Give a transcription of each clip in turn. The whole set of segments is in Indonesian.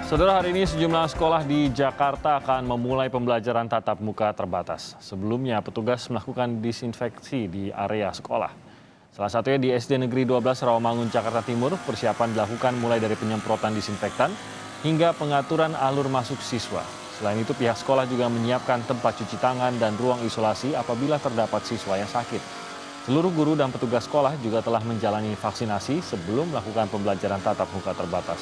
Saudara, hari ini sejumlah sekolah di Jakarta akan memulai pembelajaran tatap muka terbatas. Sebelumnya, petugas melakukan disinfeksi di area sekolah. Salah satunya di SD Negeri 12 Rawamangun, Jakarta Timur, persiapan dilakukan mulai dari penyemprotan disinfektan hingga pengaturan alur masuk siswa. Selain itu, pihak sekolah juga menyiapkan tempat cuci tangan dan ruang isolasi apabila terdapat siswa yang sakit. Seluruh guru dan petugas sekolah juga telah menjalani vaksinasi sebelum melakukan pembelajaran tatap muka terbatas.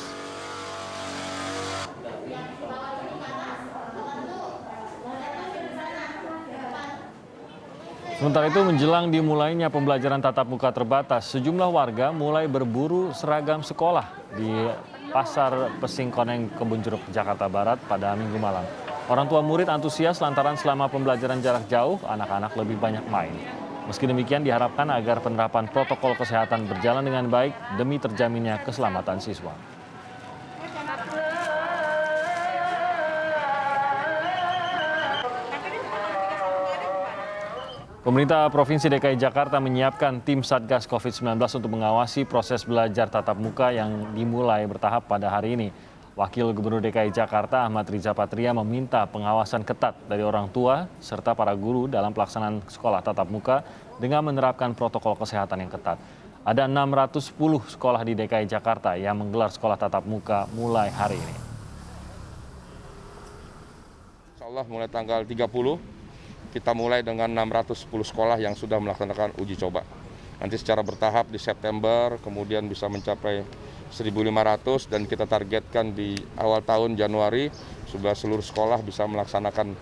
Sementara itu, menjelang dimulainya pembelajaran tatap muka terbatas, sejumlah warga mulai berburu seragam sekolah di Pasar Pesingkoneng, Kebun Jeruk, Jakarta Barat pada Minggu malam. Orang tua murid antusias lantaran selama pembelajaran jarak jauh, anak-anak lebih banyak main. Meski demikian, diharapkan agar penerapan protokol kesehatan berjalan dengan baik demi terjaminnya keselamatan siswa. Pemerintah Provinsi DKI Jakarta menyiapkan tim Satgas COVID-19 untuk mengawasi proses belajar tatap muka yang dimulai bertahap pada hari ini. Wakil Gubernur DKI Jakarta Ahmad Riza Patria meminta pengawasan ketat dari orang tua serta para guru dalam pelaksanaan sekolah tatap muka dengan menerapkan protokol kesehatan yang ketat. Ada 610 sekolah di DKI Jakarta yang menggelar sekolah tatap muka mulai hari ini. Insya Allah mulai tanggal 30. Kita mulai dengan 610 sekolah yang sudah melaksanakan uji coba. Nanti secara bertahap di September, kemudian bisa mencapai 1.500 dan kita targetkan di awal tahun Januari sudah seluruh sekolah bisa melaksanakan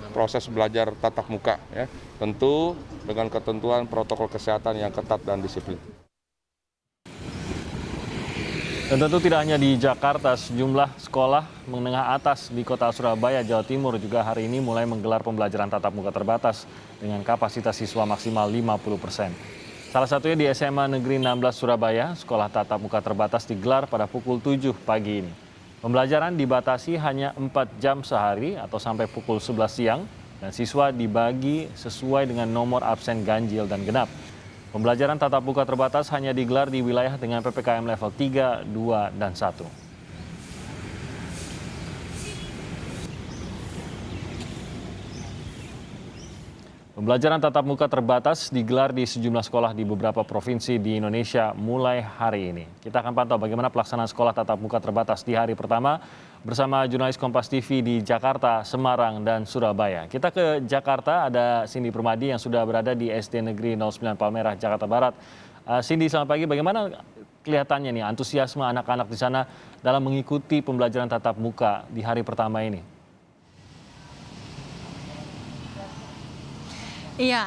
proses belajar tatap muka. Ya. Tentu dengan ketentuan protokol kesehatan yang ketat dan disiplin. Dan tentu tidak hanya di Jakarta, sejumlah sekolah menengah atas di kota Surabaya, Jawa Timur juga hari ini mulai menggelar pembelajaran tatap muka terbatas dengan kapasitas siswa maksimal 50%. Salah satunya di SMA Negeri 16 Surabaya, sekolah tatap muka terbatas digelar pada pukul 7 pagi ini. Pembelajaran dibatasi hanya 4 jam sehari atau sampai pukul 11 siang dan siswa dibagi sesuai dengan nomor absen ganjil dan genap. Pembelajaran tatap muka terbatas hanya digelar di wilayah dengan PPKM level 3, 2, dan 1. Pembelajaran tatap muka terbatas digelar di sejumlah sekolah di beberapa provinsi di Indonesia mulai hari ini. Kita akan pantau bagaimana pelaksanaan sekolah tatap muka terbatas di hari pertama bersama jurnalis Kompas TV di Jakarta, Semarang, dan Surabaya. Kita ke Jakarta, ada Cindy Permadi yang sudah berada di SD Negeri 09 Palmerah, Jakarta Barat. Cindy, selamat pagi. Bagaimana kelihatannya nih antusiasme anak-anak di sana dalam mengikuti pembelajaran tatap muka di hari pertama ini? Iya,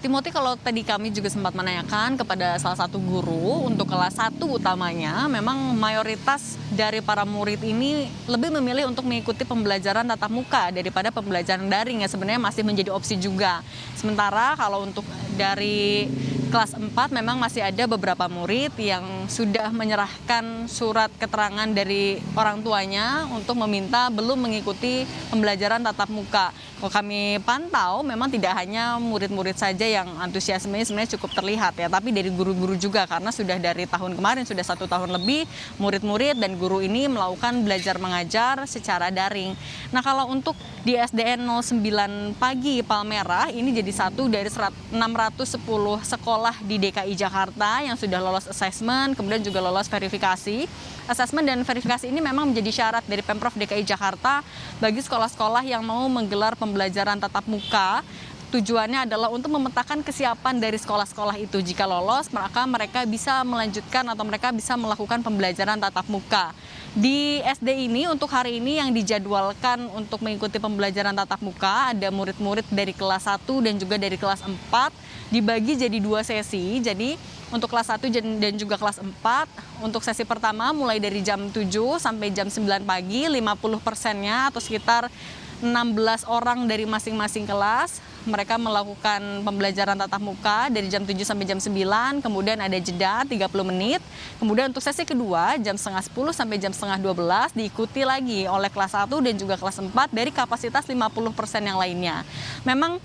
Timothy, kalau tadi kami juga sempat menanyakan kepada salah satu guru untuk kelas 1 utamanya, memang mayoritas dari para murid ini lebih memilih untuk mengikuti pembelajaran tatap muka daripada pembelajaran daring yang sebenarnya masih menjadi opsi juga. Sementara kalau untuk dari kelas 4 memang masih ada beberapa murid yang sudah menyerahkan surat keterangan dari orang tuanya untuk meminta belum mengikuti pembelajaran tatap muka. Kalau kami pantau memang tidak hanya murid-murid saja yang antusiasmenya sebenarnya cukup terlihat ya, tapi dari guru-guru juga karena sudah dari tahun kemarin, sudah 1 tahun lebih murid-murid dan guru ini melakukan belajar mengajar secara daring. Nah, kalau untuk di SDN 09 Pagi Palmerah ini jadi satu dari 610 sekolah di DKI Jakarta yang sudah lolos asesmen, kemudian juga lolos verifikasi. Asesmen dan verifikasi ini memang menjadi syarat dari Pemprov DKI Jakarta bagi sekolah-sekolah yang mau menggelar pembelajaran tatap muka. Tujuannya adalah untuk memetakan kesiapan dari sekolah-sekolah itu. Jika lolos, maka mereka bisa melanjutkan atau mereka bisa melakukan pembelajaran tatap muka. Di SD ini untuk hari ini yang dijadwalkan untuk mengikuti pembelajaran tatap muka ada murid-murid dari kelas 1 dan juga dari kelas 4 dibagi jadi 2 sesi. Jadi untuk kelas 1 dan juga kelas 4, untuk sesi pertama mulai dari jam 7 sampai jam 9 pagi, 50%-nya atau sekitar 16 orang dari masing-masing kelas. Mereka melakukan pembelajaran tatap muka dari jam 7 sampai jam 9, kemudian ada jeda 30 menit. Kemudian untuk sesi kedua, jam setengah 10 sampai jam setengah 12, diikuti lagi oleh kelas 1 dan juga kelas 4 dari kapasitas 50% yang lainnya. Memang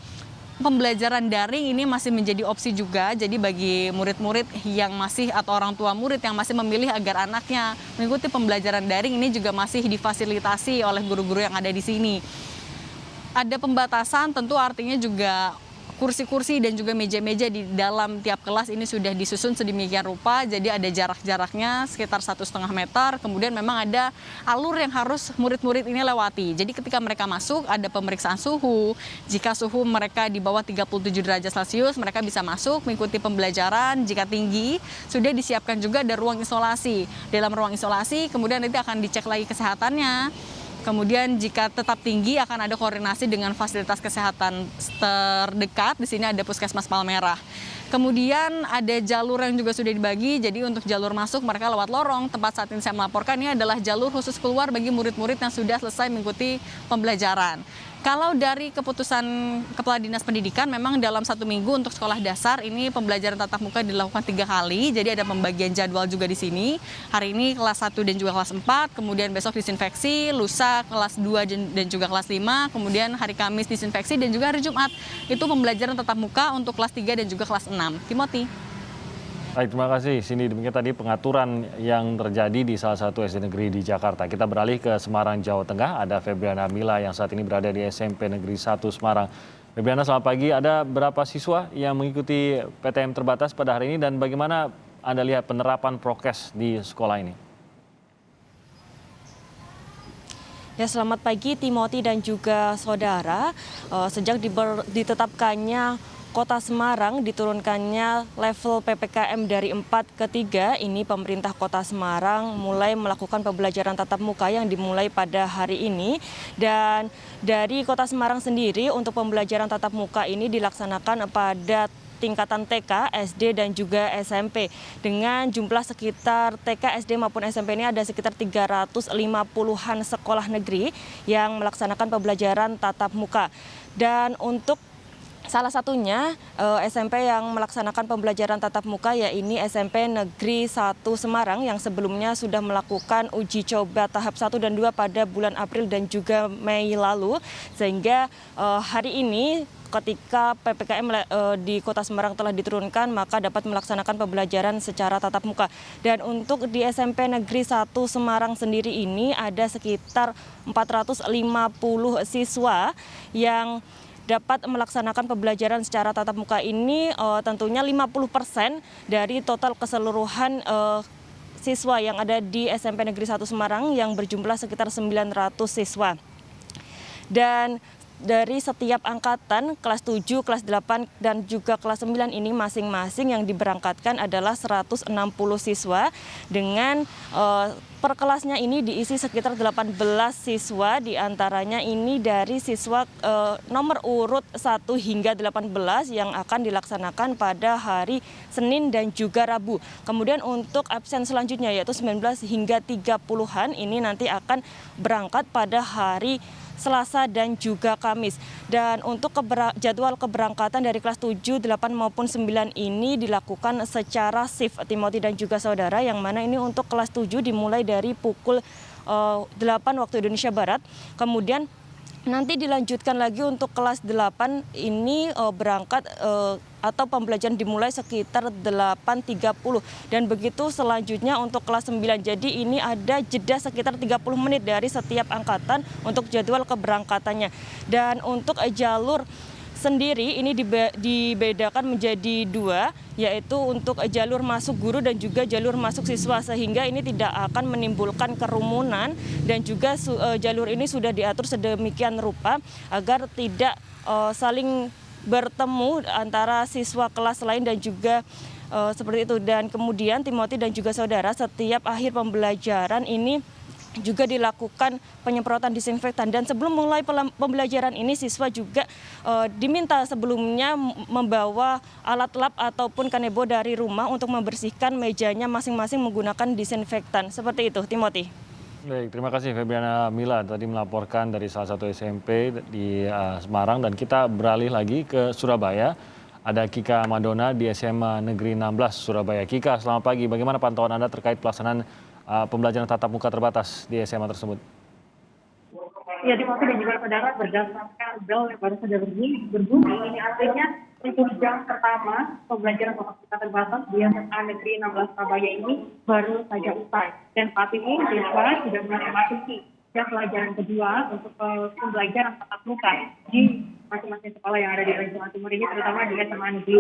pembelajaran daring ini masih menjadi opsi juga. Jadi bagi murid-murid yang masih atau orang tua murid yang masih memilih agar anaknya mengikuti pembelajaran daring ini juga masih difasilitasi oleh guru-guru yang ada di sini. Ada pembatasan, tentu artinya juga kursi-kursi dan juga meja-meja di dalam tiap kelas ini sudah disusun sedemikian rupa, jadi ada jarak-jaraknya sekitar 1,5 meter, kemudian memang ada alur yang harus murid-murid ini lewati. Jadi ketika mereka masuk ada pemeriksaan suhu, jika suhu mereka di bawah 37 derajat Celcius mereka bisa masuk mengikuti pembelajaran, jika tinggi sudah disiapkan juga ada ruang isolasi. Dalam ruang isolasi kemudian nanti akan dicek lagi kesehatannya. Kemudian jika tetap tinggi akan ada koordinasi dengan fasilitas kesehatan terdekat. Di sini ada Puskesmas Palmerah. Kemudian ada jalur yang juga sudah dibagi. Jadi untuk jalur masuk mereka lewat lorong. Tempat saat ini saya melaporkan ini adalah jalur khusus keluar bagi murid-murid yang sudah selesai mengikuti pembelajaran. Kalau dari keputusan Kepala Dinas Pendidikan, memang dalam 1 minggu untuk sekolah dasar ini pembelajaran tatap muka dilakukan 3 kali. Jadi ada pembagian jadwal juga di sini. Hari ini kelas 1 dan juga kelas 4, kemudian besok disinfeksi, lusa kelas 2 dan juga kelas 5, kemudian hari Kamis disinfeksi dan juga hari Jumat itu pembelajaran tatap muka untuk kelas 3 dan juga kelas 6. Timothy. Baik, terima kasih. Sini demikian tadi pengaturan yang terjadi di salah satu SD negeri di Jakarta. Kita beralih ke Semarang, Jawa Tengah. Ada Febriana Mila yang saat ini berada di SMP Negeri 1 Semarang. Febriana, selamat pagi. Ada berapa siswa yang mengikuti PTM terbatas pada hari ini dan bagaimana Anda lihat penerapan prokes di sekolah ini? Ya, selamat pagi Timothy dan juga saudara. Sejak ditetapkannya Kota Semarang diturunkannya level PPKM dari 4 ke 3, ini pemerintah Kota Semarang mulai melakukan pembelajaran tatap muka yang dimulai pada hari ini. Dan dari Kota Semarang sendiri untuk pembelajaran tatap muka ini dilaksanakan pada tingkatan TK, SD, dan juga SMP. Dengan jumlah sekitar TK, SD, maupun SMP ini ada sekitar 350-an sekolah negeri yang melaksanakan pembelajaran tatap muka. Dan untuk salah satunya SMP yang melaksanakan pembelajaran tatap muka yaitu SMP Negeri 1 Semarang yang sebelumnya sudah melakukan uji coba tahap 1 dan 2 pada bulan April dan juga Mei lalu. Sehingga hari ini ketika PPKM di Kota Semarang telah diturunkan, maka dapat melaksanakan pembelajaran secara tatap muka. Dan untuk di SMP Negeri 1 Semarang sendiri ini ada sekitar 450 siswa yang dapat melaksanakan pembelajaran secara tatap muka ini. Tentunya 50% dari total keseluruhan siswa yang ada di SMP Negeri 1 Semarang yang berjumlah sekitar 900 siswa. Dan dari setiap angkatan kelas 7, kelas 8, dan juga kelas 9 ini masing-masing yang diberangkatkan adalah 160 siswa dengan per kelasnya ini diisi sekitar 18 siswa, diantaranya ini dari siswa nomor urut 1 hingga 18 yang akan dilaksanakan pada hari Senin dan juga Rabu. Kemudian untuk absen selanjutnya yaitu 19 hingga 30-an ini nanti akan berangkat pada hari Selasa dan juga Kamis. Dan untuk jadwal keberangkatan dari kelas 7, 8 maupun 9 ini dilakukan secara shift, Timothy dan juga saudara, yang mana ini untuk kelas 7 dimulai dari pukul 8 waktu Indonesia Barat. Kemudian nanti dilanjutkan lagi untuk kelas 8 ini berangkat atau pembelajaran dimulai sekitar 8.30 dan begitu selanjutnya untuk kelas 9. Jadi ini ada jeda sekitar 30 menit dari setiap angkatan untuk jadwal keberangkatannya. Dan untuk jalur sendiri ini dibedakan menjadi 2, yaitu untuk jalur masuk guru dan juga jalur masuk siswa, sehingga ini tidak akan menimbulkan kerumunan dan juga jalur ini sudah diatur sedemikian rupa agar tidak saling bertemu antara siswa kelas lain dan juga seperti itu. Dan kemudian Timothy dan juga saudara, setiap akhir pembelajaran ini juga dilakukan penyemprotan disinfektan. Dan sebelum mulai pembelajaran ini siswa juga diminta sebelumnya membawa alat lap ataupun kanebo dari rumah untuk membersihkan mejanya masing-masing menggunakan disinfektan. Seperti itu, Timothy. Baik, terima kasih Febriana Mila tadi melaporkan dari salah satu SMP di Semarang. Dan kita beralih lagi ke Surabaya. Ada Kika Madona di SMA Negeri 16 Surabaya. Kika, selamat pagi. Bagaimana pantauan Anda terkait pelaksanaan pembelajaran tatap muka terbatas di SMA tersebut? Ya, Timothy dan juga saudara, berdasarkan bel yang baru saja berbunyi, ini artinya untuk jam pertama pembelajaran tatap muka terbatas di SMA Negeri 16 Surabaya ini baru saja usai. Dan saat ini siswa sudah mulai memasuki jam pelajaran kedua untuk pembelajaran tatap muka di masing-masing sekolah yang ada di Jawa Timur ini, terutama di SMA Negeri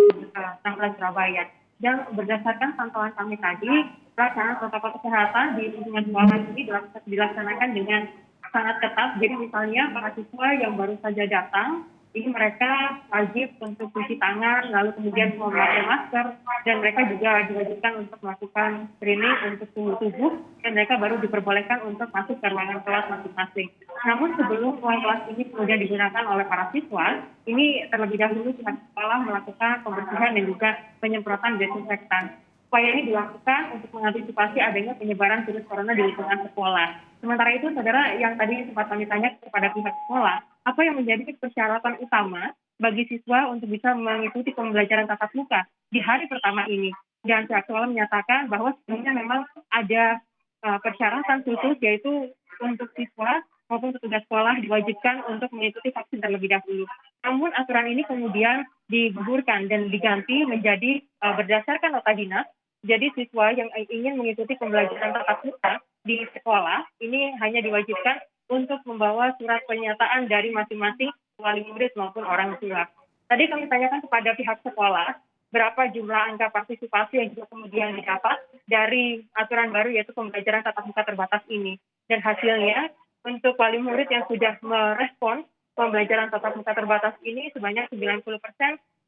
16 Surabaya. Dan berdasarkan pantauan kami tadi, pelaksanaan protokol kesehatan di lingkungan sekolah ini dilaksanakan dengan sangat ketat. Jadi misalnya para siswa yang baru saja datang, ini mereka wajib untuk cuci tangan, lalu kemudian memakai masker, dan mereka juga diwajibkan untuk melakukan screening untuk suhu tubuh, dan mereka baru diperbolehkan untuk masuk ke ruangan kelas masing-masing. Namun sebelum ruang kelas ini kemudian digunakan oleh para siswa, ini terlebih dahulu pihak sekolah melakukan pembersihan dan juga penyemprotan desinfektan. Upaya ini dilakukan untuk mengantisipasi adanya penyebaran virus corona di lingkungan sekolah. Sementara itu, saudara, yang tadi sempat kami tanya kepada pihak sekolah, apa yang menjadi persyaratan utama bagi siswa untuk bisa mengikuti pembelajaran tatap muka di hari pertama ini? Dan pihak sekolah menyatakan bahwa sebenarnya memang ada persyaratan khusus, yaitu untuk siswa maupun petugas sekolah diwajibkan untuk mengikuti vaksin terlebih dahulu. Namun aturan ini kemudian digugurkan dan diganti menjadi berdasarkan nota dinas. Jadi siswa yang ingin mengikuti pembelajaran tatap muka di sekolah ini hanya diwajibkan untuk membawa surat pernyataan dari masing-masing wali murid maupun orang tua. Tadi kami tanyakan kepada pihak sekolah berapa jumlah angka partisipasi yang juga kemudian didapat dari aturan baru, yaitu pembelajaran tatap muka terbatas ini. Dan hasilnya untuk wali murid yang sudah merespon pembelajaran tatap muka terbatas ini sebanyak 90%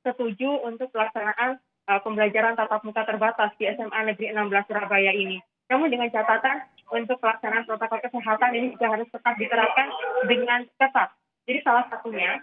setuju untuk pelaksanaan pembelajaran tatap muka terbatas di SMA Negeri 16 Surabaya ini. Namun dengan catatan untuk pelaksanaan protokol kesehatan ini juga harus tetap diterapkan dengan ketat. Jadi salah satunya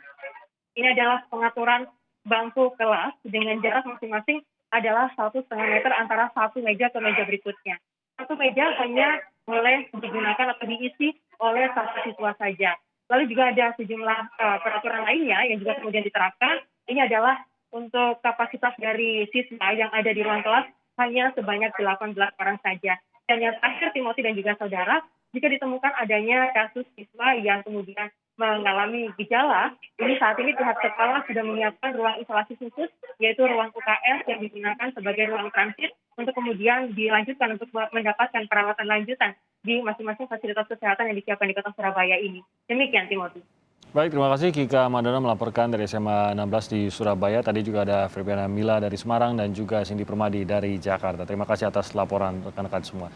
ini adalah pengaturan bangku kelas dengan jarak masing-masing adalah 1,5 meter antara satu meja ke meja berikutnya. Satu meja hanya boleh digunakan atau diisi oleh satu siswa saja. Lalu juga ada sejumlah peraturan lainnya yang juga kemudian diterapkan. Ini adalah untuk kapasitas dari siswa yang ada di ruang kelas hanya sebanyak 18 orang saja. Dan yang terakhir, Timothy dan juga saudara, jika ditemukan adanya kasus siswa yang kemudian mengalami gejala, ini saat ini pihak sekolah sudah menyiapkan ruang isolasi khusus, yaitu ruang UKS yang digunakan sebagai ruang transit untuk kemudian dilanjutkan untuk mendapatkan perawatan lanjutan di masing-masing fasilitas kesehatan yang disiapkan di Kota Surabaya ini. Demikian, Timothy. Baik, terima kasih Kika Madana melaporkan dari SMA 16 di Surabaya. Tadi juga ada Febriana Mila dari Semarang dan juga Cindy Permadi dari Jakarta. Terima kasih atas laporan rekan-rekan semua.